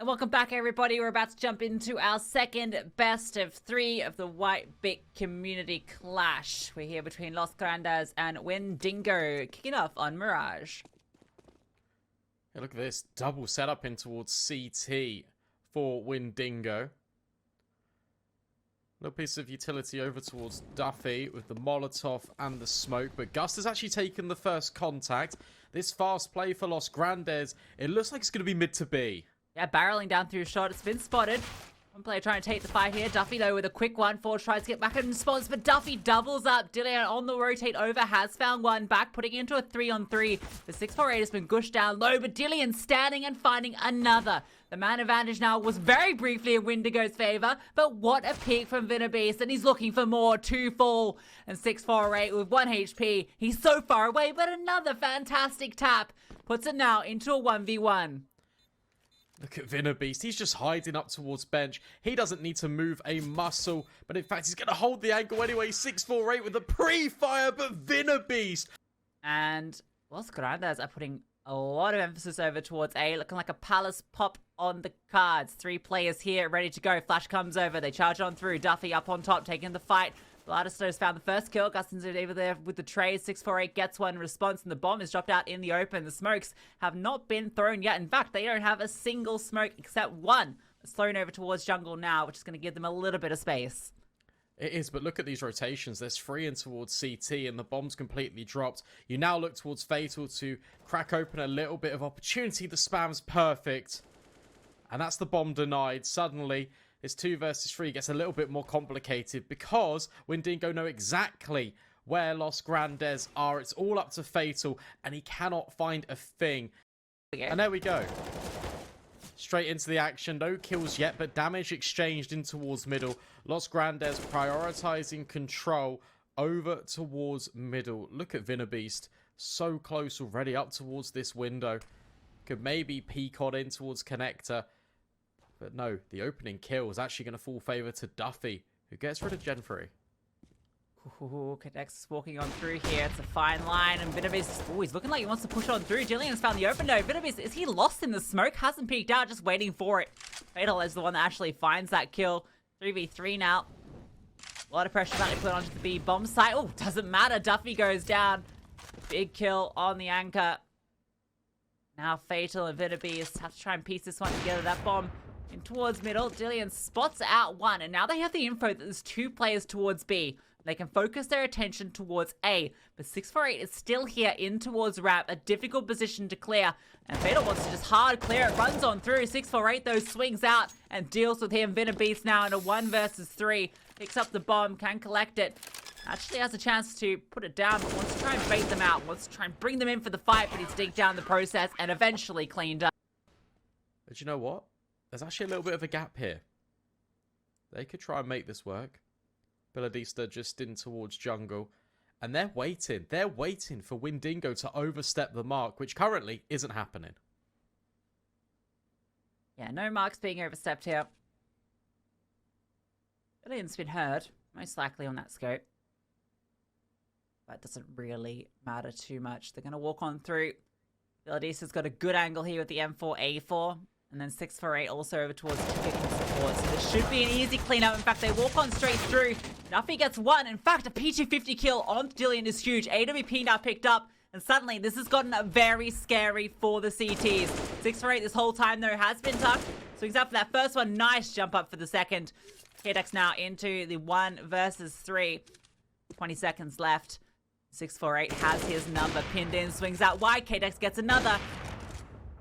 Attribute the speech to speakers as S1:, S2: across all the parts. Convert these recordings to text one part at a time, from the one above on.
S1: And welcome back, everybody. We're about to jump into our second best of 3 of the WhiteBIT Community Clash. We're here between Los Grandes and WINDINGO, kicking off on Mirage.
S2: Hey, look at this. Double setup in towards CT for WINDINGO. Little piece of utility over towards Duffy with the Molotov and the smoke. But Gust has actually taken the first contact. This fast play for Los Grandes, it looks like it's going to be mid to B.
S1: Yeah, barreling down through a shot. It's been spotted. One player trying to take the fight here. Duffy, though, with a quick one. Forge tries to get back in response, but Duffy doubles up. Dillian on the rotate over has found one back, putting into a 3-on-3. The 648 has been gushed down low, but Dillian standing and finding another. The man advantage now was very briefly in WINDIGO's favor, but what a peek from WINDIGO, and he's looking for more. 2 full, and 648 with 1 HP. He's so far away, but another fantastic tap puts it now into a 1v1.
S2: Look at WINDIGO. He's just hiding up towards bench. He doesn't need to move a muscle, but in fact, he's going to hold the angle anyway. 648 with the pre-fire, but WINDIGO.
S1: And Los Grandes are putting a lot of emphasis over towards A, looking like a palace pop on the cards. 3 players here, ready to go. Flash comes over. They charge on through. Duffy up on top, taking the fight. Vladislav found the first kill. Gustin's over there with the trade. 648 gets one response, and the bomb is dropped out in the open. The smokes have not been thrown yet. In fact, they don't have a single smoke except one. It's thrown over towards jungle now, which is going to give them a little bit of space.
S2: It is, but look at these rotations. There's 3 in towards CT, and the bomb's completely dropped. You now look towards Fatal to crack open a little bit of opportunity. The spam's perfect. And that's the bomb denied. Suddenly, this 2 versus 3 gets a little bit more complicated because WINDIGO know exactly where Los Grandes are. It's all up to Fatal, and he cannot find a thing. And there we go. Straight into the action. No kills yet, but damage exchanged in towards middle. Los Grandes prioritizing control over towards middle. Look at WINDIGO. So close already up towards this window. Could maybe peek on in towards connector. But no, the opening kill is actually going to fall favor to Duffy, who gets rid of Gen 3.
S1: Ooh, Cadex is walking on through here. It's a fine line, and WINDIGO, oh, he's looking like he wants to push on through. Jillian's found the open though. WINDIGO, is he lost in the smoke? Hasn't peeked out, just waiting for it. Fatal is the one that actually finds that kill. 3v3 now. A lot of pressure about to put onto the B bomb site. Oh, doesn't matter. Duffy goes down. Big kill on the anchor. Now Fatal and WINDIGO have to try and piece this one together. That bomb in towards middle. Dillian spots out one, and now they have the info that there's 2 players towards B. They can focus their attention towards A, but 648 is still here in towards ramp, a difficult position to clear, and Fatal wants to just hard clear it. Runs on through. 648 though swings out and deals with him. WINDIGO now in a 1 versus 3. Picks up the bomb, can collect it. Actually has a chance to put it down, but wants to try and bait them out. Wants to try and bring them in for the fight, but he's digged down the process and eventually cleaned up.
S2: But you know what? There's actually a little bit of a gap here. They could try and make this work. Billadista just in towards jungle. And they're waiting. They're waiting for WINDIGO to overstep the mark, which currently isn't happening.
S1: Yeah, no marks being overstepped here. Billian's been heard, most likely on that scope. That doesn't really matter too much. They're going to walk on through. Billadista's got a good angle here with the M4A4. And then 648 also over towards kicking support. So this should be an easy cleanup. In fact, they walk on straight through. Duffy gets one. In fact, a P250 kill on Dillian is huge. AWP now picked up. And suddenly, this has gotten very scary for the CTs. 648 this whole time, though, has been tucked. Swings up for that first one. Nice jump up for the second. KDEX now into the 1 versus 3. 20 seconds left. 648 has his number pinned in. Swings out wide. KDEX gets another.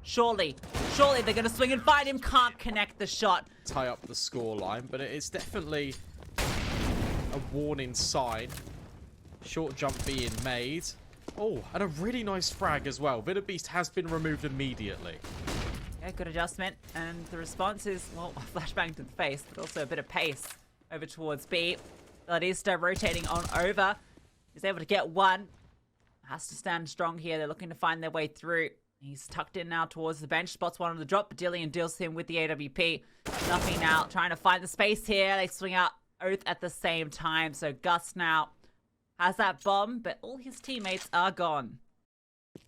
S1: Surely they're going to swing and find him. Can't connect the shot.
S2: Tie up the score line, but it's definitely a warning sign. Short jump being made. Oh, and a really nice frag as well. WINDIGO has been removed immediately.
S1: Yeah, good adjustment. And the response is, well, a flashbang to the face, but also a bit of pace over towards B. Bladista rotating on over. He's able to get one. Has to stand strong here. They're looking to find their way through. He's tucked in now towards the bench. Spots one on the drop, but Dillian deals him with the AWP. Nothing now. Trying to find the space here. They swing out Oath at the same time. So Gus now has that bomb, but all his teammates are gone.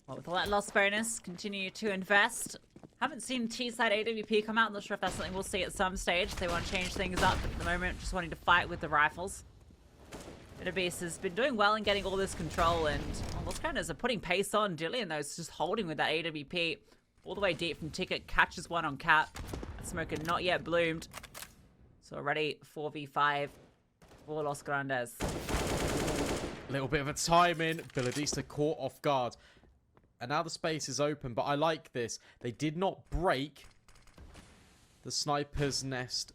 S1: Well, with all that loss bonus, continue to invest. Haven't seen T-side AWP come out. I'm not sure if that's something we'll see at some stage. They want to change things up at the moment, just wanting to fight with the rifles. WINDIngO has been doing well in getting all this control, and Los Grandes are putting pace on. Dillian, though, is just holding with that AWP all the way deep from Ticket. Catches one on Cap. That smoker not yet bloomed. So already 4v5 for Los Grandes.
S2: Little bit of a timing. Billadista caught off guard. And now the space is open, but I like this. They did not break the sniper's nest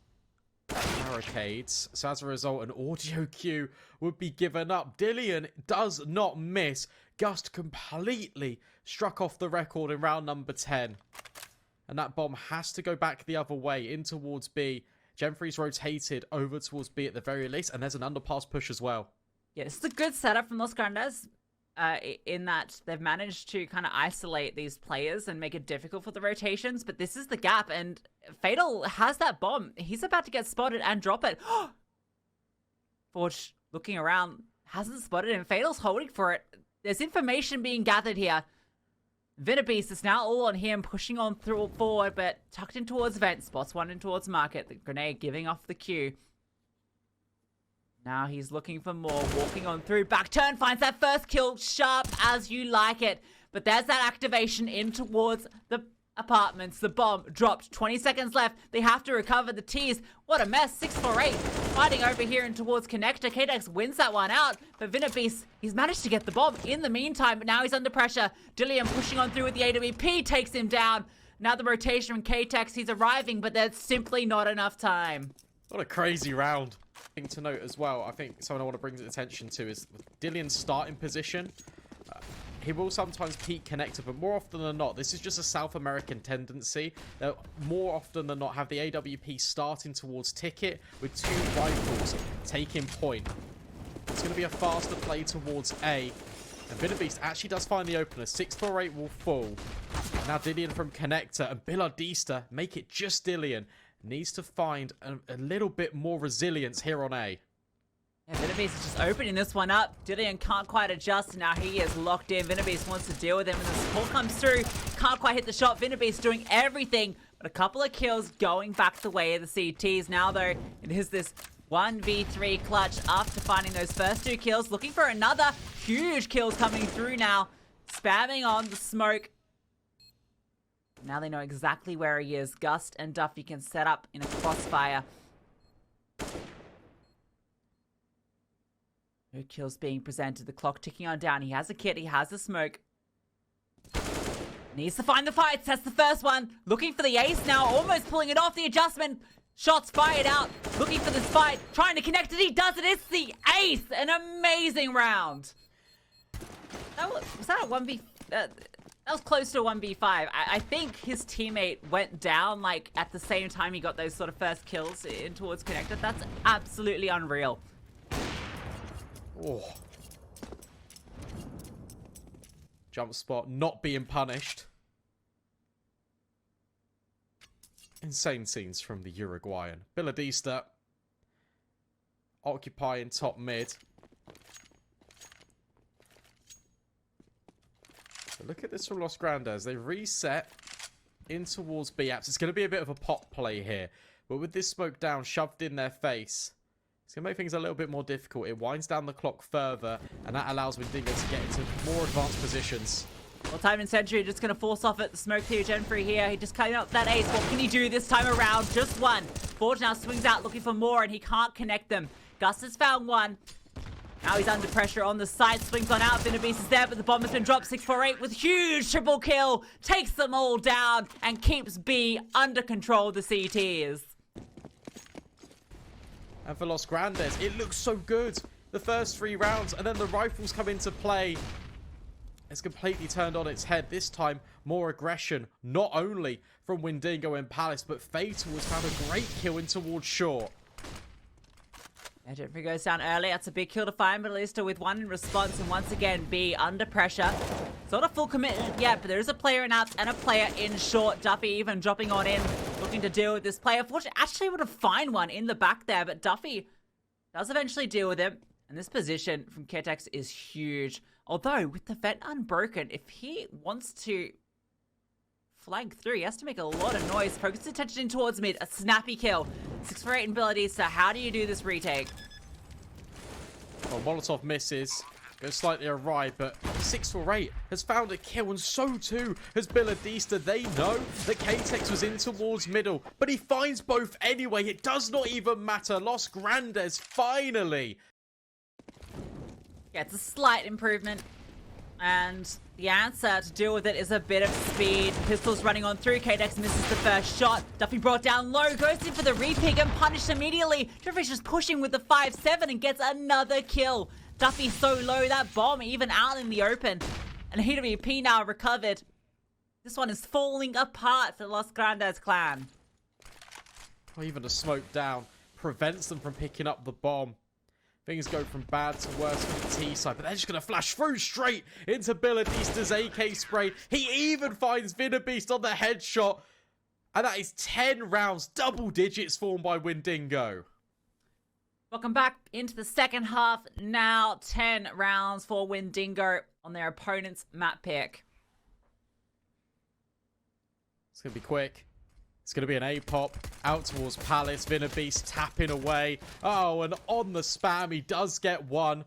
S2: barricades. So as a result, an audio cue would be given up. Dillian does not miss. Gust completely struck off the record in round number 10. And that bomb has to go back the other way in towards B. Gen3's rotated over towards B at the very least. And there's an underpass push as well. Yeah,
S1: this is a good setup from Los Grandes. In that they've managed to kind of isolate these players and make it difficult for the rotations, but this is the gap, and Fatal has that bomb. He's about to get spotted and drop it. Forge looking around, hasn't spotted him. Fatal's holding for it. There's information being gathered here. WINDIngO is now all on him, pushing on through forward, but tucked in towards vent, spots one in towards market. The grenade giving off the cue. Now he's looking for more, walking on through, back turn, finds that first kill, sharp as you like it. But there's that activation in towards the apartments. The bomb dropped, 20 seconds left. They have to recover the T's. What a mess, 648. Fighting over here and towards Connector. KDEX wins that one out, but WINDIngO, he's managed to get the bomb in the meantime, but now he's under pressure. Dillian pushing on through with the AWP, takes him down. Now the rotation from KTEX, he's arriving, but there's simply not enough time.
S2: What a crazy round. Thing to note as well, I think something I want to bring attention to is Dillian's starting position. He will sometimes peek connector, but more often than not, this is just a South American tendency. They'll more often than not have the AWP starting towards Ticket with 2 rifles taking point. It's going to be a faster play towards A. And WINDIngO actually does find the opener. 648 will fall. Now Dillian from connector and Billadista make it just Dillian. Needs to find a little bit more resilience here on A.
S1: Yeah, WINDIngO is just opening this one up. Dillian can't quite adjust, and now he is locked in. WINDIngO wants to deal with him, and the support comes through. Can't quite hit the shot. WINDIngO is doing everything, but a couple of kills going back the way of the CTs. Now, though, it is this 1v3 clutch after finding those first 2 kills. Looking for another. Huge kills coming through now. Spamming on the smoke. Now they know exactly where he is. Gust and Duffy can set up in a crossfire. No kills being presented. The clock ticking on down. He has a kit. He has a smoke. Needs to find the fights. That's the first one. Looking for the ace now. Almost pulling it off. The adjustment. Shots fired out. Looking for this fight. Trying to connect it. He does it. It's the ace. An amazing round. Was that a 1v... that was close to a 1v5. I think his teammate went down, like, at the same time he got those sort of first kills in towards Connector. That's absolutely unreal.
S2: Oh. Jump spot not being punished. Insane scenes from the Uruguayan. Billadista occupying top mid. But look at this from Los Grandes. They reset in towards B-apps. It's going to be a bit of a pop play here. But with this smoke down, shoved in their face, it's going to make things a little bit more difficult. It winds down the clock further, and that allows WINDIngO to get into more advanced positions.
S1: Well, Time and Sentry just going to force off at the smoke here. Gen3 here. He just cutting up that ace. What can he do this time around? Just one. Forge now swings out looking for more, and he can't connect them. Gus has found one. Now he's under pressure on the side. Swings on out. WINDIngO is there, but the bomb has been dropped. 648 with huge triple kill. Takes them all down and keeps B under control. The CTs.
S2: And for Los Grandes, it looks so good. The first 3 rounds, and then the rifles come into play. It's completely turned on its head. This time, more aggression, not only from WINDIngO and Palace, but Fatal has found a great kill in towards short.
S1: Gen3 goes down early. That's a big kill to find, but at least with one in response, and once again, B under pressure. It's not a full commitment yet, but there is a player in outs and a player in short. Duffy even dropping on in, looking to deal with this player. Fortunately, actually would have find one in the back there, but Duffy does eventually deal with him. And this position from KTEX is huge. Although, with the vent unbroken, if he wants to flank through. He has to make a lot of noise. Focus his attention in towards mid. A snappy kill. 6 for 8 abilities. So how do you do this retake?
S2: Well, Molotov misses. Goes slightly awry, but 6 for 8 has found a kill, and so too has Billadista. They know that K-Tex was in towards middle, but he finds both anyway. It does not even matter. Los Grandes finally
S1: Gets a slight improvement. And the answer to deal with it is a bit of speed. Pistols running on through. K-Tex misses the first shot. Duffy brought down low. Goes in for the repick and punished immediately. Jeffrey's just pushing with the 5-7 and gets another kill. Duffy so low, that bomb even out in the open. And HWP now recovered. This one is falling apart for Los Grandes clan.
S2: Well, even a smoke down prevents them from picking up the bomb. Things go from bad to worse for the T side, but they're just going to flash through straight into Billadista's AK spray. He even finds Vinabeast on the headshot. And that is 10 rounds, double digits formed by WINDINGO.
S1: Welcome back into the second half. Now 10 rounds for WINDINGO on their opponent's map pick.
S2: It's going to be quick. It's going to be an A-pop out towards Palace. Vinabeast tapping away. Oh, and on the spam, he does get one.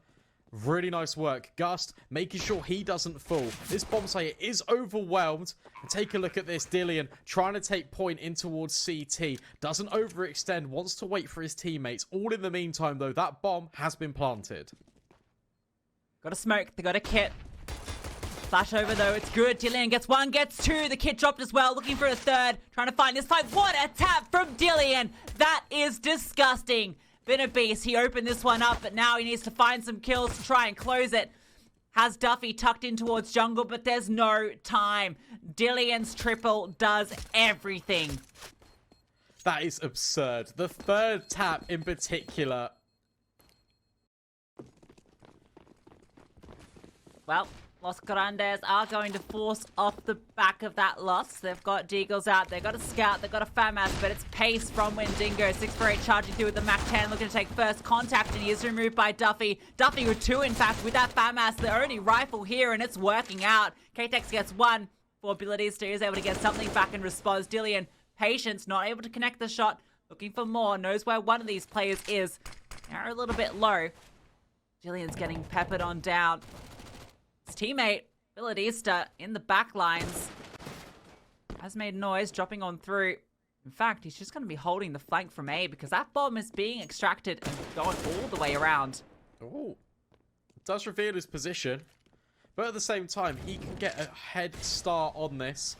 S2: Really nice work. Gust making sure he doesn't fall. This bomb slayer is overwhelmed. And take a look at this. Dillian trying to take point in towards CT. Doesn't overextend. Wants to wait for his teammates. All in the meantime, though, that bomb has been planted.
S1: Got a smoke. They got a kit. Flash over, though. It's good. Dillian gets one, gets two. The kit dropped as well. Looking for a third. Trying to find this fight. What a tap from Dillian. That is disgusting. Vinabeast, he opened this one up, but now he needs to find some kills to try and close it. Has Duffy tucked in towards jungle, but there's no time. Dillian's triple does everything.
S2: That is absurd. The third tap in particular.
S1: Well, Los Grandes are going to force off the back of that loss. They've got Deagles out. They've got a Scout. They've got a FAMAS, but it's pace from WINDINGO. 6 for 8 charging through with the MAC-10, looking to take first contact, and he is removed by Duffy. Duffy with two, in fact, with that FAMAS, the only rifle here, and it's working out. K-Tex gets one. For Billadista is able to get something back in response. Dillian, patience, not able to connect the shot. Looking for more. Knows where one of these players is. They're a little bit low. Dillian's getting peppered on down. His teammate, Billadista, in the back lines, has made noise, dropping on through. In fact, he's just going to be holding the flank from A because that bomb is being extracted and going all the way around.
S2: Oh, it does reveal his position, but at the same time, he can get a head start on this.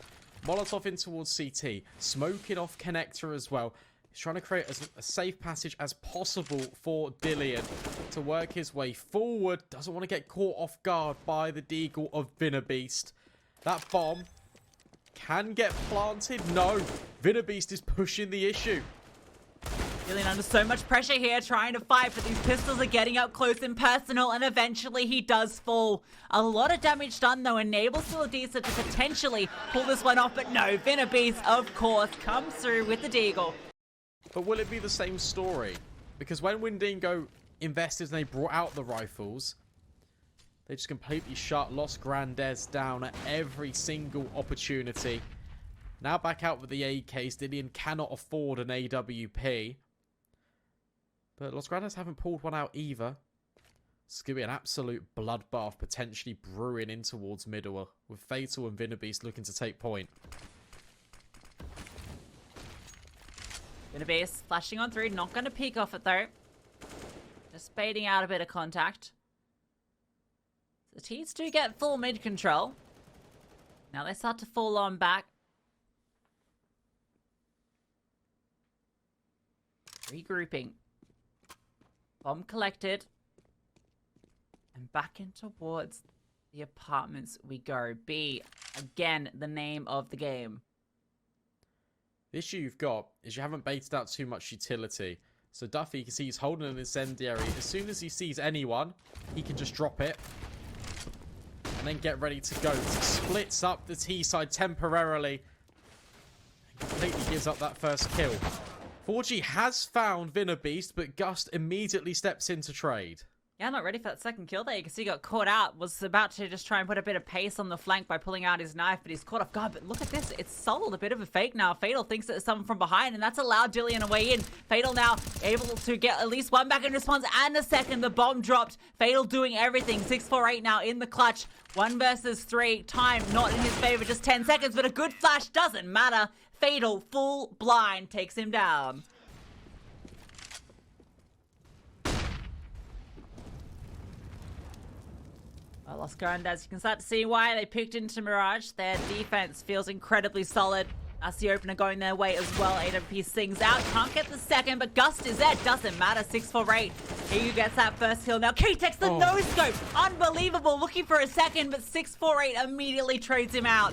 S2: Molotov in towards CT, smoking off connector as well. He's trying to create a safe passage as possible for Dillian to work his way forward. Doesn't want to get caught off guard by the Deagle of Vinabeast. That bomb can get planted. No, Vinabeast is pushing the issue.
S1: Dillian under so much pressure here, trying to fight, but these pistols are getting up close and personal, and eventually he does fall. A lot of damage done, though, enables Billadista to potentially pull this one off, but no, Vinabeast, of course, comes through with the Deagle.
S2: But will it be the same story? Because when WINDINGO invested and they brought out the rifles, they just completely shut Los Grandes down at every single opportunity. Now back out with the AKs, Dillian cannot afford an AWP. But Los Grandes haven't pulled one out either. It's going to be an absolute bloodbath potentially brewing in towards middle, with Fatal and Vinabeast looking to take point.
S1: Vinabeast flashing on through, not going to peek off it though. Just baiting out a bit of contact. The T's do get full mid control. Now they start to fall on back. Regrouping. Bomb collected. And back in towards the apartments we go. B, again, the name of the game.
S2: The issue you've got is you haven't baited out too much utility. So Duffy, you can see he's holding an incendiary. As soon as he sees anyone, he can just drop it. And then get ready to go. So splits up the T side temporarily. And completely gives up that first kill. 4G has found Vinabeast, but Gust immediately steps into trade.
S1: Yeah, not ready for that second kill there. You can see he got caught out. Was about to just try and put a bit of pace on the flank by pulling out his knife, but he's caught off guard. But look at this. It's sold a bit of a fake now. Fatal thinks that it's someone from behind, and that's allowed Jillian a way in. Fatal now able to get at least one back in response and a second. The bomb dropped. Fatal doing everything. 648 now in the clutch. 1 versus 3. Time not in his favor. Just 10 seconds, but a good flash doesn't matter. Fatal, full blind, takes him down. Los Grandes, you can start to see why they picked into Mirage. Their defense feels incredibly solid. That's the opener going their way as well. AWP sings out. Can't get the second, but Gust is there. Doesn't matter. 648. Here gets that first kill. Now K-Tex the no-scope. Unbelievable. Looking for a second, but 648 immediately trades him out.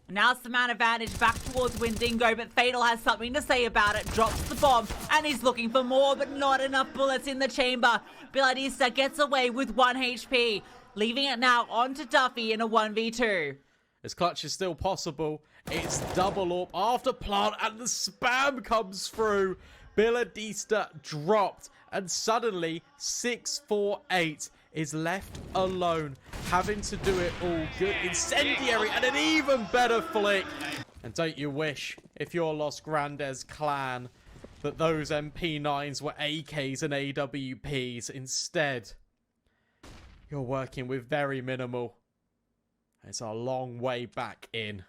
S1: Now it's the man advantage back towards WINDINGO, but Fatal has something to say about it. Drops the bomb, and he's looking for more, but not enough bullets in the chamber. Biladista gets away with 1 HP. Leaving it now on to Duffy in a 1v2.
S2: This clutch is still possible. It's double AWP after plant, and the spam comes through. Biladista dropped, and suddenly 648 is left alone, having to do it all. Good incendiary and an even better flick. And don't you wish, if you're Los Grandes clan, that those MP9s were AKs and AWPs instead? You're working with very minimal. It's a long way back in.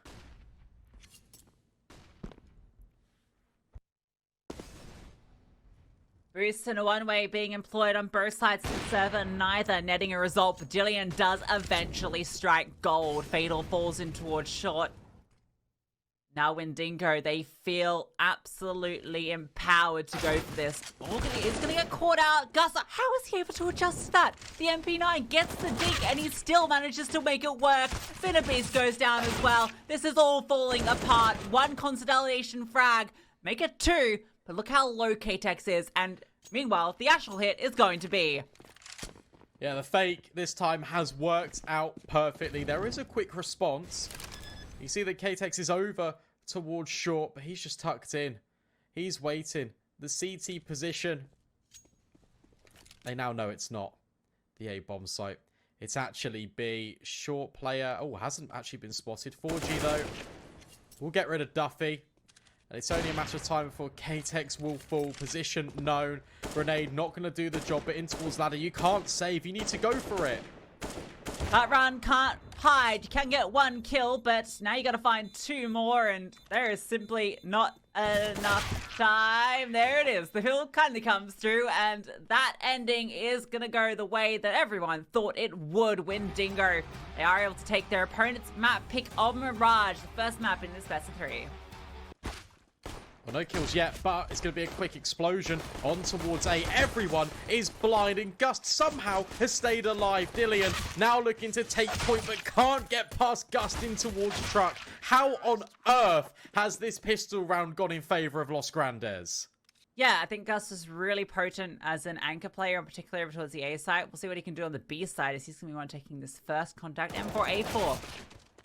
S1: Boost and a one-way being employed on both sides of the server, neither netting a result, but Jillian does eventually strike gold. Fatal falls in towards short. Now WINDINGO, they feel absolutely empowered to go for this. He's going to get caught out. Gus, how is he able to adjust that? The MP9 gets the dig and he still manages to make it work. Finnabeast goes down as well. This is all falling apart. 1 consolidation frag. Make it 2. But look how low K-Tex is. And meanwhile, the actual hit is going to be...
S2: Yeah, the fake this time has worked out perfectly. There is a quick response. You see that K-Tex is over towards short, but he's just tucked in. He's waiting. The CT position. They now know it's not the A bomb site. It's actually B. Short player. Oh, hasn't actually been spotted. 4G though. We'll get rid of Duffy. And it's only a matter of time before K-Tex will fall. Position known. Grenade not going to do the job, but in towards ladder. You can't save. You need to go for it.
S1: Can't run, can't hide. You can get 1 kill, but now you got to find 2 more, and there is simply not enough time. There it is. The hill kindly comes through, and that ending is going to go the way that everyone thought it would. WINDINGO, they are able to take their opponent's map pick of Mirage, the first map in this best of 3.
S2: Well, no kills yet, but it's going to be a quick explosion on towards A. Everyone is blind, and Gust somehow has stayed alive. Dillian now looking to take point, but can't get past Gust in towards truck. How on earth has this pistol round gone in favor of Los Grandes?
S1: Yeah, I think Gus is really potent as an anchor player, in particular over towards the A side. We'll see what he can do on the B side as he's going to be one taking this first contact. M4A4.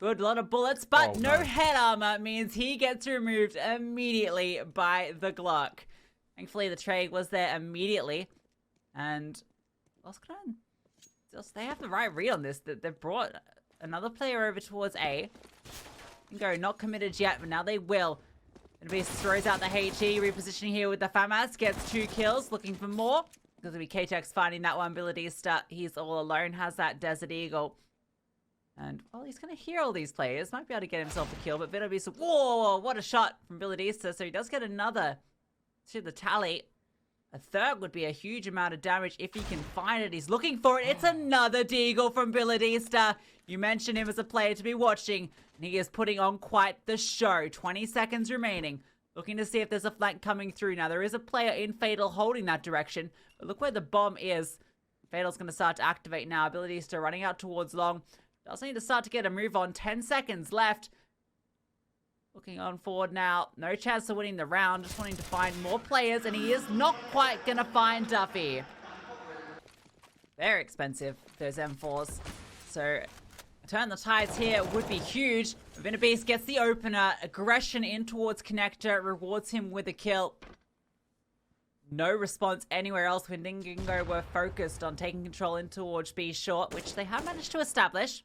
S1: Good, lot of bullets, but no head armor means he gets removed immediately by the Glock. Thankfully, the trade was there immediately. And they have the right read on this. They've brought another player over towards A. Go, not committed yet, but now they will. Beast throws out the HE, repositioning here with the FAMAS. Gets 2 kills, looking for more. Because it'll be K-Tex finding that one. Biladista, he's all alone, has that Desert Eagle. And, well, he's going to hear all these players. Might be able to get himself a kill, but Biladista, whoa, what a shot from Biladista. So he does get another to the tally. A third would be a huge amount of damage if he can find it. He's looking for it. It's another Deagle from Biladista. You mentioned him as a player to be watching, and he is putting on quite the show. 20 seconds remaining. Looking to see if there's a flank coming through. Now, there is a player in Fatal holding that direction, but look where the bomb is. Fatal's going to start to activate now. Biladista running out towards long. Does need to start to get a move on. 10 seconds left. Looking on forward now. No chance of winning the round. Just wanting to find more players, and he is not quite going to find Duffy. Very expensive, those M4s. So, turn the tides here would be huge. Vinabeast gets the opener. Aggression in towards Connector. Rewards him with a kill. No response anywhere else. WINDINGO were focused on taking control in towards B short, which they have managed to establish.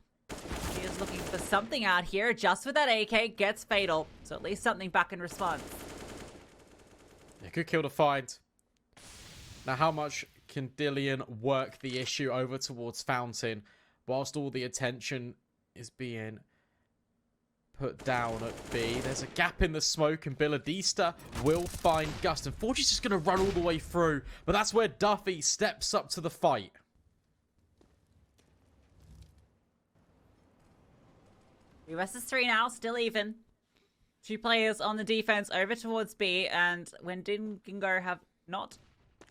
S1: He is looking for something out here. Just with that AK, gets fatal. So at least something back in response.
S2: Yeah, good kill to find. Now, how much can Dillian work the issue over towards Fountain whilst all the attention is being put down at B? There's a gap in the smoke and Billadista will find Gust. And Forgy's just going to run all the way through. But that's where Duffy steps up to the fight.
S1: 3 versus 3 now, still even. 2 players on the defense over towards B, and WINDINGO have not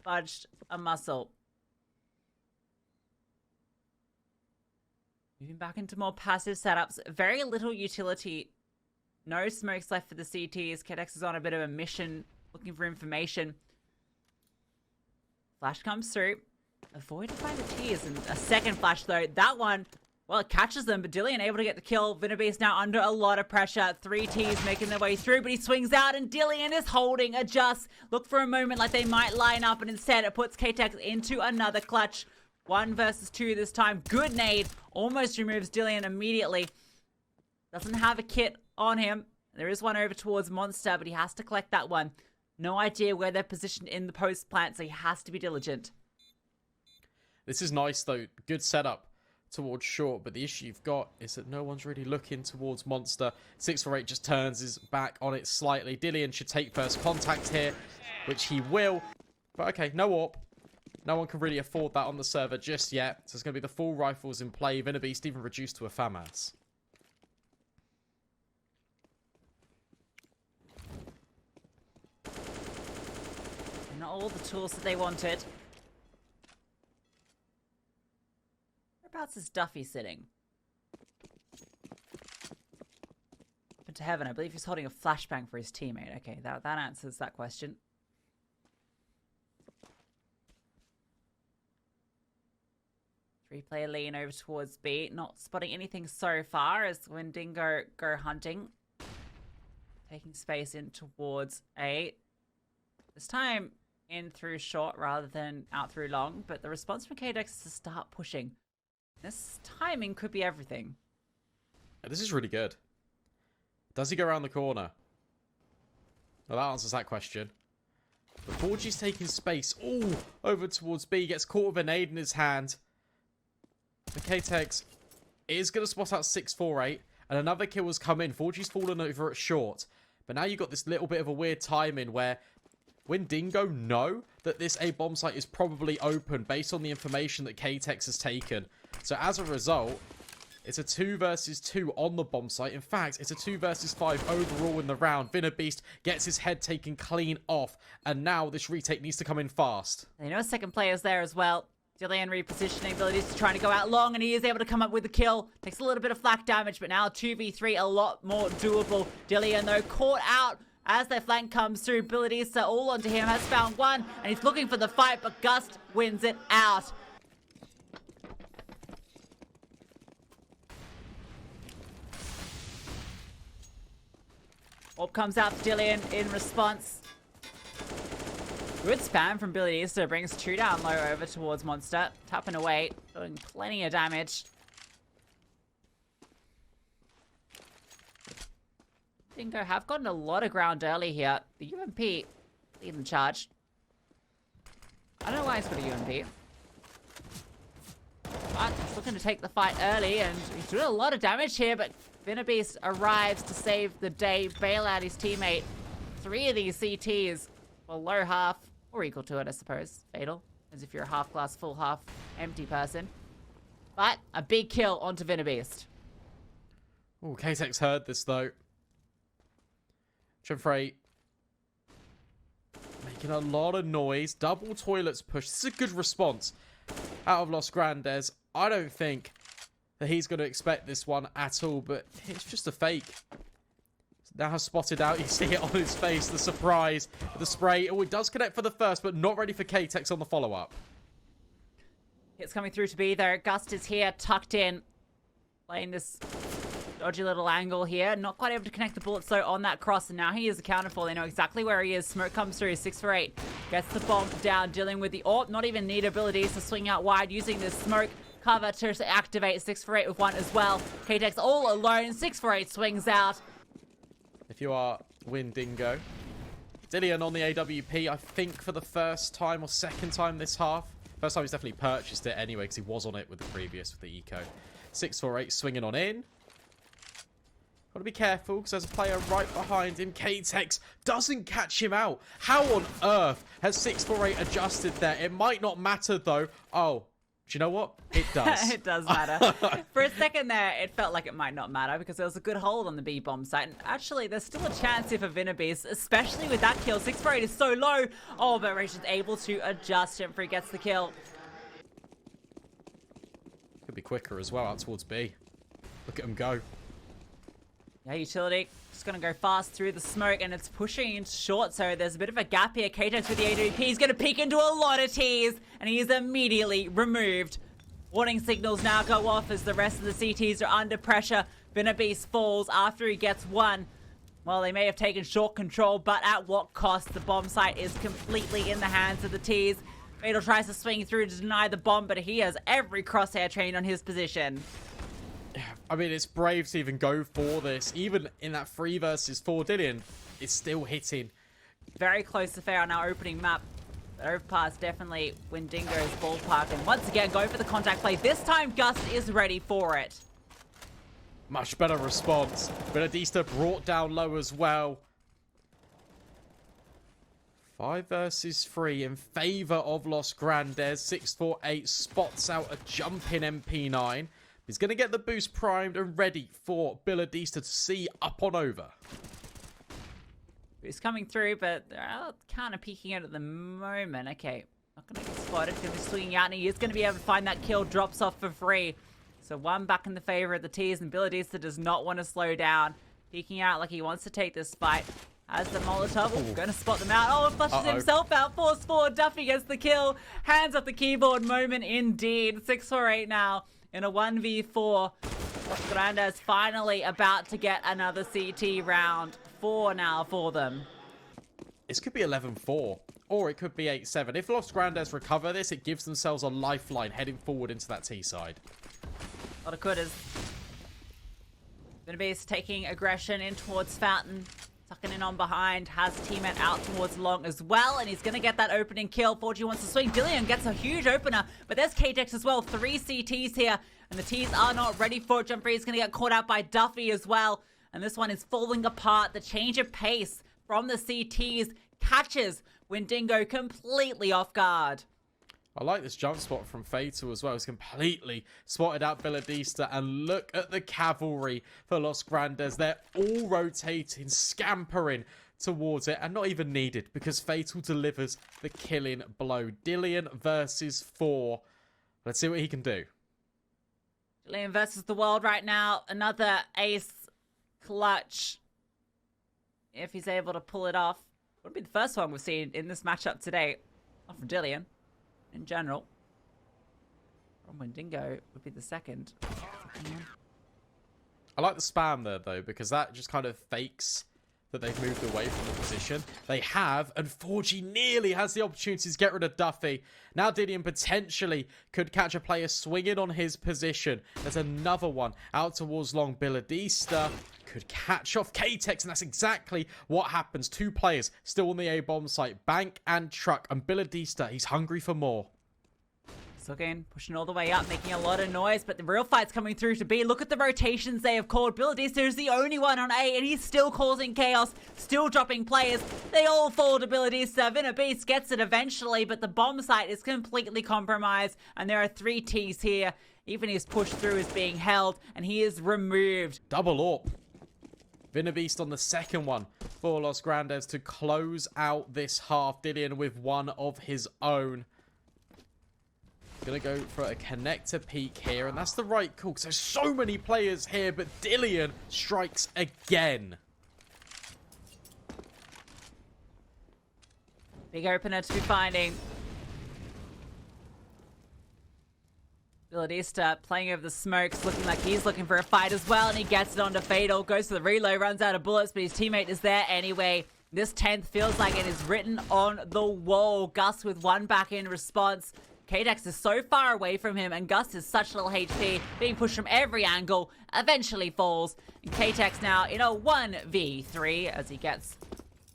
S1: budged a muscle. Moving back into more passive setups. Very little utility. No smokes left for the CTs. KEDX is on a bit of a mission, looking for information. Flash comes through. Avoided by the T's. And a second flash, though. That one, well, it catches them, but Dillian able to get the kill. Vinnabeast now under a lot of pressure. 3 T's making their way through, but he swings out, and Dillian is holding, adjusts. Look for a moment like they might line up, and instead it puts KTEX into another clutch. 1 versus 2 this time. Good nade. Almost removes Dillian immediately. Doesn't have a kit on him. There is one over towards Monster, but he has to collect that one. No idea where they're positioned in the post plant, so he has to be diligent.
S2: This is nice, though. Good setup towards short, but the issue you've got is that no one's really looking towards Monster. 648 just turns his back on it slightly. Dillian should take first contact here, which he will. But okay, no AWP. No one can really afford that on the server just yet. So it's going to be the full rifles in play. Vinnabeast even reduced to a FAMAS.
S1: Not all the tools that they wanted. Whereabouts is Duffy sitting? Up into heaven. I believe he's holding a flashbang for his teammate. Okay, that answers that question. Three-player lean over towards B. Not spotting anything so far as WINDINGO go hunting. Taking space in towards A. This time in through short rather than out through long. But the response from KDX is to start pushing. This timing could be everything.
S2: This is really good. Does he go around the corner? Well, that answers that question. But Forgy's taking space. Ooh, over towards B. Gets caught with a nade in his hand. The KTEX is going to spot out 648. And another kill has come in. Forgy's fallen over at short. But now you've got this little bit of a weird timing where WINDINGO know that this A bomb site is probably open based on the information that KTEX has taken. So as a result, it's a 2 versus 2 on the bomb site. In fact, it's a 2 versus 5 overall in the round. Vinnabeast gets his head taken clean off. And now this retake needs to come in fast.
S1: They know second player's there as well. Dillian repositioning abilities to trying to go out long, and he is able to come up with the kill. Takes a little bit of flak damage, but now 2v3 a lot more doable. Dillian, though, caught out as their flank comes through. Abilities are all onto him. Has found one, and he's looking for the fight, but Gust wins it out. Orb comes out for Dillian in response. Good spam from Billy, so brings 2 down low over towards Monster. Tapping away, doing plenty of damage. Dingo have gotten a lot of ground early here. The UMP lead in charge. I don't know why he's got a UMP. But he's looking to take the fight early, and he's doing a lot of damage here, but Vinnabeast arrives to save the day, bail out his teammate. 3 of these CTs below half, or equal to it, I suppose. Fatal, as if you're a half glass full, half empty person. But a big kill onto Vinnabeast.
S2: Oh, KTEX heard this, though. Chumfrey making a lot of noise. Double toilets push. This is a good response out of Los Grandes. I don't think that he's going to expect this one at all, but it's just a fake. Now has spotted out. You see it on his face. The surprise. The spray. Oh, it does connect for the first, but not ready for KTEX on the follow-up.
S1: It's coming through to be there. Gust is here, tucked in. Playing this Dodgy little angle here. Not quite able to connect the bullets though on that cross. And now he is accounted for. They know exactly where he is. Smoke comes through. 6 for 8. Gets the bomb down. Dealing with the AWP. Not even need abilities to swing out wide. Using this smoke cover to activate. 6 for 8 with 1 as well. KTEX all alone. 6 for 8 swings out.
S2: If you are WINDINGO. Dillian on the AWP, I think for the first time or second time this half. First time he's definitely purchased it anyway because he was on it with the previous, with the eco. 648 swinging on in. Got to be careful because there's a player right behind him. KTEX doesn't catch him out. How on earth has 648 adjusted there? It might not matter though. Oh, do you know what? It does.
S1: It does matter. For a second there, it felt like it might not matter because there was a good hold on the B bomb site. And actually, there's still a chance here for WINDIGO, especially with that kill. 648 is so low. Oh, but Rage is able to adjust him for he gets the kill.
S2: Could be quicker as well out towards B. Look at him go.
S1: Yeah, utility just going to go fast through the smoke, and it's pushing into short, so there's a bit of a gap here. KTEX with the AWP. He's going to peek into a lot of T's, and he is immediately removed. Warning signals now go off as the rest of the CTs are under pressure. WINDIGO falls after he gets 1. Well, they may have taken short control, but at what cost? The bomb site is completely in the hands of the T's. Fatal tries to swing through to deny the bomb, but he has every crosshair trained on his position.
S2: I mean, it's brave to even go for this. Even in that 3 versus 4, Dillian is still hitting.
S1: Very close to fair on our opening map. The overpass definitely WINDIGO's ballpark. And once again, go for the contact play. This time, Gust is ready for it.
S2: Much better response. WINDIGO brought down low as well. 5 versus 3 in favor of Los Grandes. 648 spots out a jumping MP9. He's going to get the boost primed and ready for Billadista to see up on over.
S1: He's coming through, but they're kind of peeking out at the moment. Okay, not going to get spotted. Going to be swinging out, and he is going to be able to find that kill. Drops off for free. So 1 back in the favor of the T's, and Billadista does not want to slow down. Peeking out like he wants to take this fight. Has the Molotov. Ooh, going to spot them out. Oh, flushes himself out. Force forward. Duffy gets the kill. Hands off the keyboard moment indeed. 648 now. In a 1v4, Los Grandes finally about to get another CT round. 4 now for them.
S2: This could be 11-4, or it could be 8-7. If Los Grandes recover this, it gives themselves a lifeline heading forward into that T side.
S1: A lot of couldas. WINDIGO taking aggression in towards Fountain. Tucking in on behind, has teammate out towards long as well, and he's going to get that opening kill. Forgy wants to swing. Dillian gets a huge opener, but there's KTEX as well. 3 CTs here, and the T's are not ready for it. Jump Free is going to get caught out by Duffy as well, and this one is falling apart. The change of pace from the CTs catches WINDIGO completely off guard.
S2: I like this jump spot from Fatal as well. He's completely spotted out Billadista. And look at the cavalry for Los Grandes. They're all rotating, scampering towards it. And not even needed because Fatal delivers the killing blow. Dillian versus 4. Let's see what he can do.
S1: Dillian versus the world right now. Another ace clutch. If he's able to pull it off. Would be the first one we've seen in this matchup today. Not from Dillian. In general, from WINDIGO would be the second.
S2: I like the spam there, though, because that just kind of fakes that they've moved away from the position. They have, and 4G nearly has the opportunity to get rid of Duffy. Now Dillian potentially could catch a player swinging on his position. There's another one out towards long. Billadista could catch off KTEX, and that's exactly what happens. 2 players still on the A-bomb site, Bank and Truck, and Billadista, he's hungry for more.
S1: So again, pushing all the way up, making a lot of noise, but the real fight's coming through to B. Look at the rotations they have called. Billadista is the only one on A, and he's still causing chaos, still dropping players. They all fall to Billadista. WINDIGO gets it eventually, but the bomb site is completely compromised, and there are 3 T's here. Even his push through is being held, and he is removed.
S2: Double up. WINDIGO on the second one for Los Grandes to close out this half. Dillian with one of his own. Gonna go for a connector peek here, and that's the right call because there's so many players here, but Dillian strikes again.
S1: Big opener to be finding. Villadista playing over the smokes, looking like he's looking for a fight as well, and he gets it onto Fatal, goes to the reload, runs out of bullets, but his teammate is there anyway. This 10th feels like it is written on the wall. Gus with one back in response. Ktex is so far away from him, and Gus is such little HP, being pushed from every angle, eventually falls. And Ktex now in a 1v3 as he gets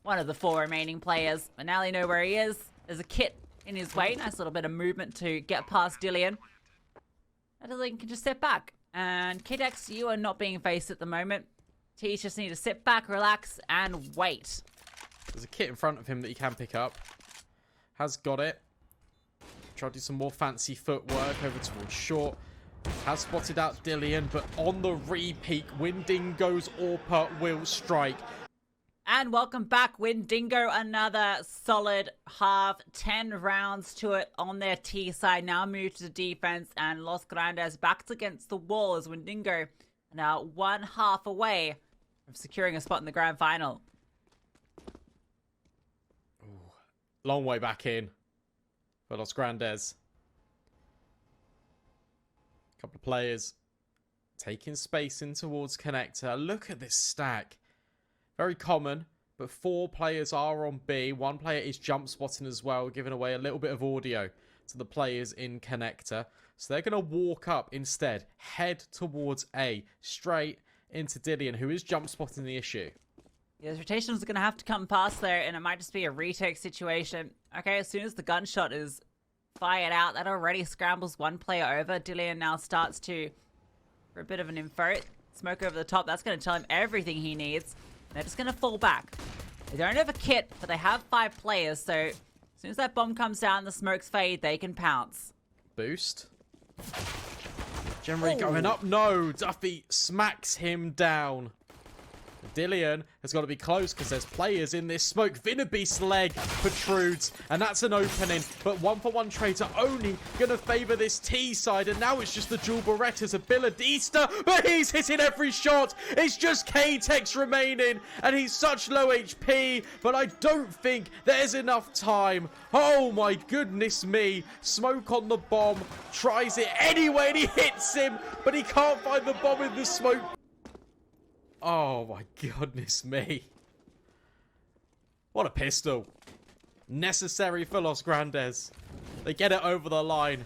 S1: one of the 4 remaining players. But now they know where he is. There's a kit in his way. Nice little bit of movement to get past Dillian. And Dillian can just sit back. And Ktex, you are not being faced at the moment. Tees just need to sit back, relax, and wait.
S2: There's a kit in front of him that he can pick up. Has got it. Try to do some more fancy footwork over towards short. Has spotted out Dillian, but on the repeat, WINDINGO's AWP will strike.
S1: And welcome back, WINDINGO. Another solid half. 10 rounds to it on their T side. Now move to the defense, and Los Grandes backed against the wall as WINDINGO are now 1 half away from securing a spot in the grand final.
S2: Ooh, long way back in for Los Grandes. A couple of players taking space in towards connector. Look at this stack. Very common, but 4 players are on B. 1 player is jump spotting as well, giving away a little bit of audio to the players in connector. So they're going to walk up instead, head towards A, straight into Dillian, who is jump spotting the issue.
S1: Yeah, the rotations are going to have to come past there, and it might just be a retake situation. Okay, as soon as the gunshot is fired out, that already scrambles 1 player over. Dillian now starts to, for a bit of an info, smoke over the top. That's going to tell him everything he needs. They're just going to fall back. They don't have a kit, but they have 5 players, so as soon as that bomb comes down, the smokes fade, they can pounce.
S2: Boost. Generally going up. No, Duffy smacks him down. Dillian has got to be close because there's players in this smoke. Vinabeast's leg protrudes, and that's an opening. But 1-for-1 trades are only going to favour this T side, and now it's just the dual Berettas of Villadista, but he's hitting every shot. It's just Ktex remaining, and he's such low HP, but I don't think there's enough time. Oh my goodness me. Smoke on the bomb, tries it anyway, and he hits him, but he can't find the bomb in the smoke. Oh my goodness me. What a pistol. Necessary for Los Grandes. They get it over the line.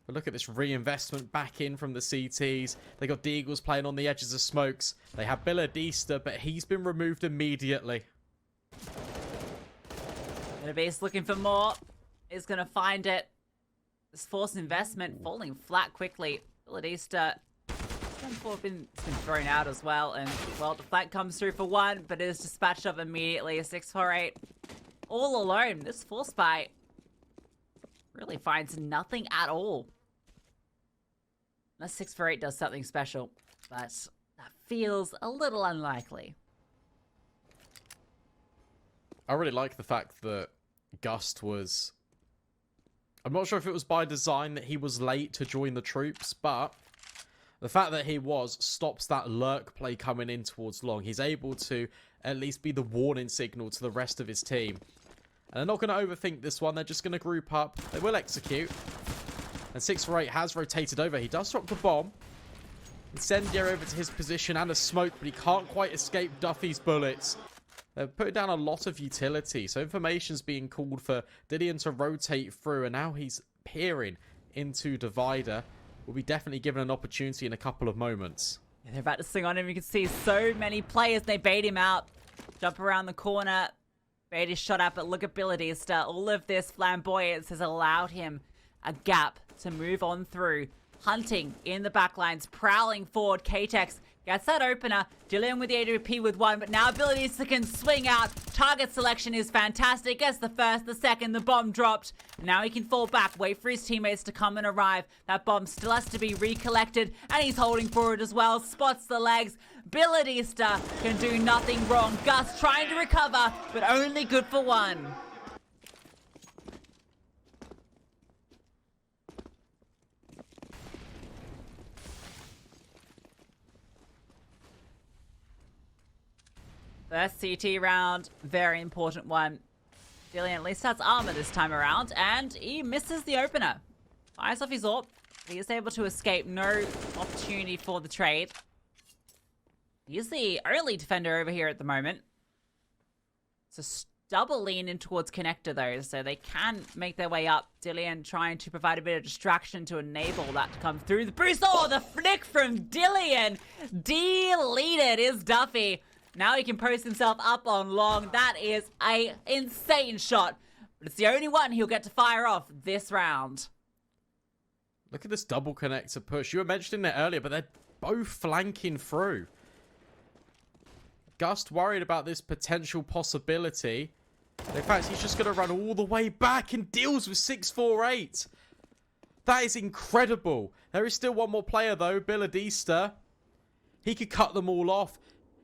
S2: But look at this reinvestment back in from the CTs. They got Deagles playing on the edges of smokes. They have Villadista, but he's been removed immediately.
S1: Vinabeast looking for more. Is going to find it. This forced investment falling flat quickly. Villadista it's been thrown out as well, and well, the flank comes through for 1, but it is dispatched up immediately. A 648 all alone. This force fight really finds nothing at all. Unless 648 does something special, but that feels a little unlikely.
S2: I really like the fact that Gust was... I'm not sure if it was by design that he was late to join the troops, but the fact that he was stops that lurk play coming in towards long. He's able to at least be the warning signal to the rest of his team. And they're not going to overthink this one. They're just going to group up. They will execute. And 648 has rotated over. He does drop the bomb. Incendiary over to his position and a smoke, but he can't quite escape Duffy's bullets. They're putting down a lot of utility. So information's being called for Dillian to rotate through. And now he's peering into Divider. Will be definitely given an opportunity in a couple of moments.
S1: Yeah, they're about to swing on him. You can see so many players. They bait him out. Jump around the corner. Bait is shot at, but look at Villadista. All of this flamboyance has allowed him a gap to move on through. Hunting in the backlines, prowling forward. Ktex gets that opener. Dillian with the AWP with 1, but now Villadista can swing out. Target selection is fantastic. Gets the first, the second, the bomb dropped. Now he can fall back, wait for his teammates to come and arrive. That bomb still has to be recollected, and he's holding forward as well. Spots the legs. Villadista can do nothing wrong. Gus trying to recover, but only good for 1. First CT round, very important one. Dillian at least has armor this time around, and he misses the opener. Fires off his AWP. He is able to escape. No opportunity for the trade. He is the only defender over here at the moment. It's a double lean in towards connector though, so they can make their way up. Dillian trying to provide a bit of distraction to enable that to come through. The boost, oh, the flick from Dillian! Deleted is Duffy. Now he can post himself up on long. That is a insane shot, but it's the only one he'll get to fire off this round.
S2: Look at this double connector push. You were mentioning it earlier, but they're both flanking through. Gust worried about this potential possibility. In fact, he's just going to run all the way back and deals with 648. That is incredible. There is still one more player, though, Billadista. He could cut them all off.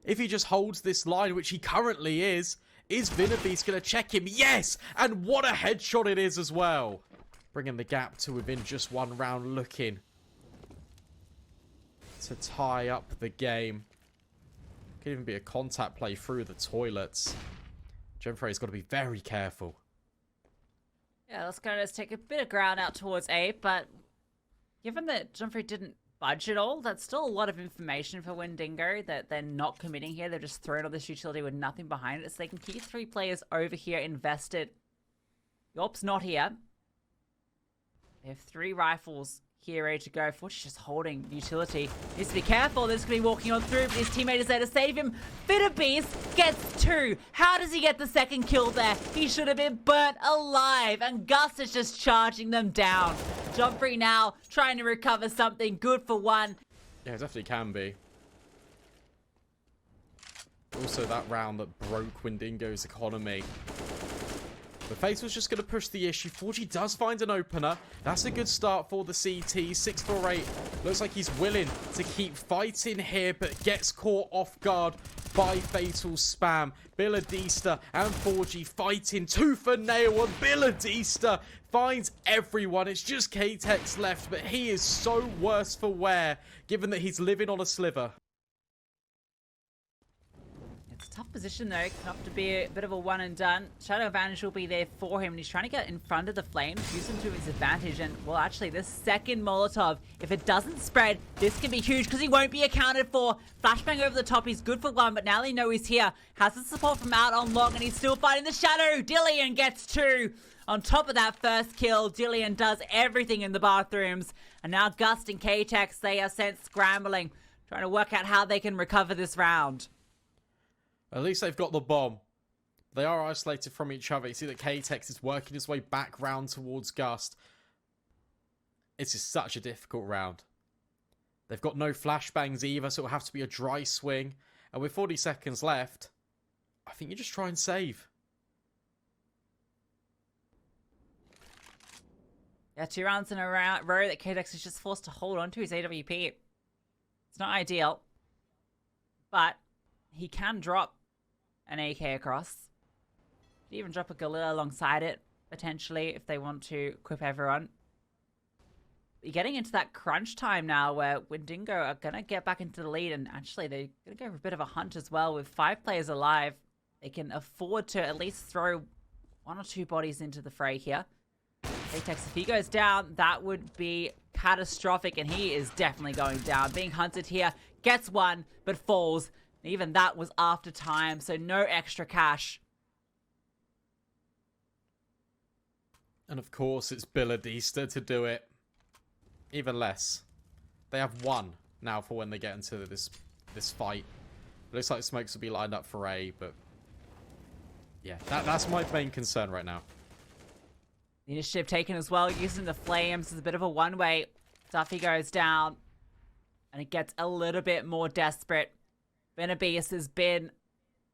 S2: If he just holds this line, which he currently is WINDINGO going to check him? Yes! And what a headshot it is as well. Bringing the gap to within just one round, looking to tie up the game. Could even be a contact play through the toilets. Gemfrey's got to be very careful.
S1: Yeah, let's go. Let's take a bit of ground out towards A, but given that Gemfrey didn't budge at all, that's still a lot of information for WINDINGO that they're not committing here. They're just thrown on this utility with nothing behind it, so they can keep 3 players over here invested. Yorp's not here. They have 3 rifles here ready to go. Forge just holding utility. Needs to be careful. This could be walking on through, but his teammate is there to save him. Bitterbeast gets 2. How does he get the second kill there? He should have been burnt alive, and Gus is just charging them down. Jumfrey now trying to recover something. Good for 1.
S2: Yeah, it definitely can be. Also that round that broke WINDINGO's economy. But FaCEIT was just going to push the issue. Forgy does find an opener. That's a good start for the CT. 648 looks like he's willing to keep fighting here, but gets caught off guard by Fatal Spam. Billadista and Forgy fighting tooth and nail, and Billadista finds everyone. It's just K-Tex left, but he is so worse for wear, given that he's living on a sliver.
S1: It's a tough position though, enough to be a bit of a one and done. Shadow advantage will be there for him, and he's trying to get in front of the flames, use them to his advantage. And well, actually this second Molotov, if it doesn't spread, this can be huge because he won't be accounted for. Flashbang over the top, he's good for 1, but now they know he's here. Has the support from out on long, and he's still fighting the Shadow. Dillian gets 2. On top of that first kill, Dillian does everything in the bathrooms. And now Gust and K-Tex, they are sent scrambling, trying to work out how they can recover this round.
S2: At least they've got the bomb. They are isolated from each other. You see that K-Tex is working his way back round towards Gust. It's just such a difficult round. They've got no flashbangs either, so it'll have to be a dry swing. And with 40 seconds left, I think you just try and save.
S1: Yeah, 2 rounds in a row that K-Tex is just forced to hold on to his AWP. It's not ideal, but he can drop an AK across. Even drop a Galil alongside it, potentially, if they want to equip everyone. You're getting into that crunch time now where WINDINGO are going to get back into the lead, and actually they're going to go for a bit of a hunt as well. With 5 players alive, they can afford to at least throw 1 or 2 bodies into the fray here. K-Tex, if he goes down, that would be catastrophic, and he is definitely going down. Being hunted here, gets 1, but falls. Even that was after time, so no extra cash.
S2: And of course, it's Billadista to do it. Even less. They have 1 now for when they get into this fight. It looks like smokes will be lined up for A, but yeah, that's my main concern right now.
S1: The initiative taken as well, using the flames is a bit of a one-way. Duffy goes down, and it gets a little bit more desperate. Benabias has been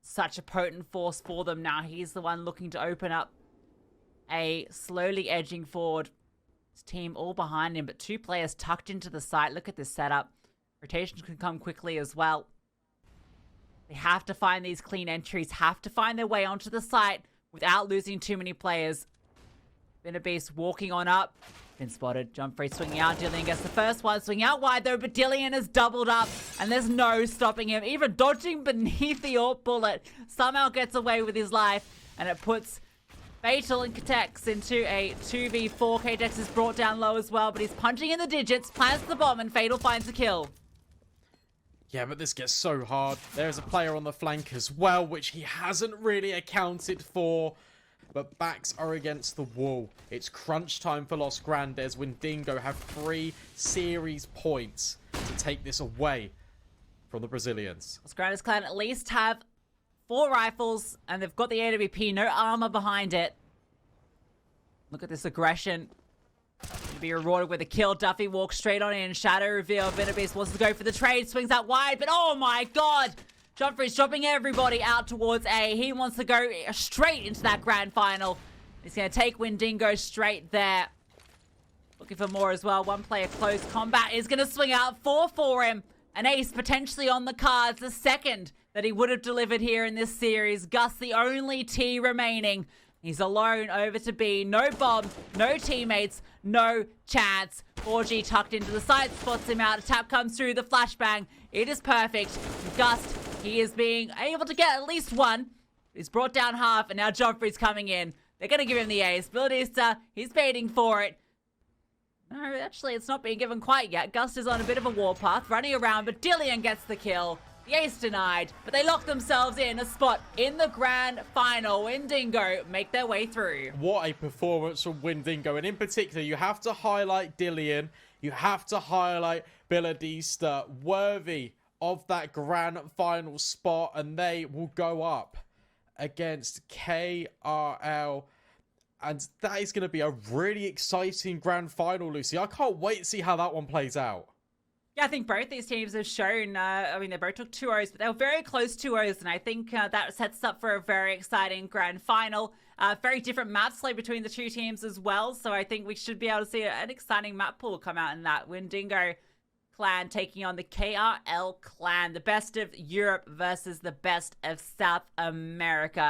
S1: such a potent force for them now. He's the one looking to open up a slowly edging forward. His team all behind him, but 2 players tucked into the site. Look at this setup. Rotations can come quickly as well. They have to find these clean entries, have to find their way onto the site without losing too many players. Benabias walking on up. Been spotted. Jump free, swinging out. Dillian gets the first one. Swinging out wide though, but Dillian has doubled up. And there's no stopping him. Even dodging beneath the AWP bullet. Somehow gets away with his life. And it puts Fatal and Katex into a 2v4. Katex is brought down low as well, but he's punching in the digits, plants the bomb, and Fatal finds a kill.
S2: Yeah, but this gets so hard. There's a player on the flank as well, which he hasn't really accounted for. But backs are against the wall. It's crunch time for Los Grandes. WINDINGO have 3 series points to take this away from the Brazilians.
S1: Los Grandes clan at least have 4 rifles, and they've got the AWP, no armor behind it. Look at this aggression. To be rewarded with a kill. Duffy walks straight on in. Shadow reveal. Venabeast wants to go for the trade. Swings out wide, but oh my god! Joffrey's dropping everybody out towards A. He wants to go straight into that grand final. He's going to take WINDINGO straight there. Looking for more as well. One player close combat is going to swing out 4 for him. An ace potentially on the cards. The second that he would have delivered here in this series. Gus, the only T remaining. He's alone over to B. No bomb, no teammates, no chance. 4G tucked into the side, spots him out. A tap comes through, the flashbang. It is perfect. Gust, he is being able to get at least one. He's brought down half, and now Joffrey's coming in. They're going to give him the ace. Bautista, he's baiting for it. No, actually, it's not being given quite yet. Gust is on a bit of a warpath, running around, but Dillian gets the kill. The ace denied, but they lock themselves in a spot in the grand final. WINDINGO make their way through.
S2: What a performance from WINDINGO, and in particular, you have to highlight Dillian. You have to highlight Bautista, worthy of that grand final spot, and they will go up against KRL. And that is going to be a really exciting grand final, Lucy. I can't wait to see how that one plays out.
S1: Yeah, I think both these teams have shown, I mean, they both took 2-0s, but they were very close 2-0s, and I think that sets up for a very exciting grand final. Very different map slate between the two teams as well, so I think we should be able to see an exciting map pool come out in that. WINDINGO clan taking on the KRL clan, the best of Europe versus the best of South America.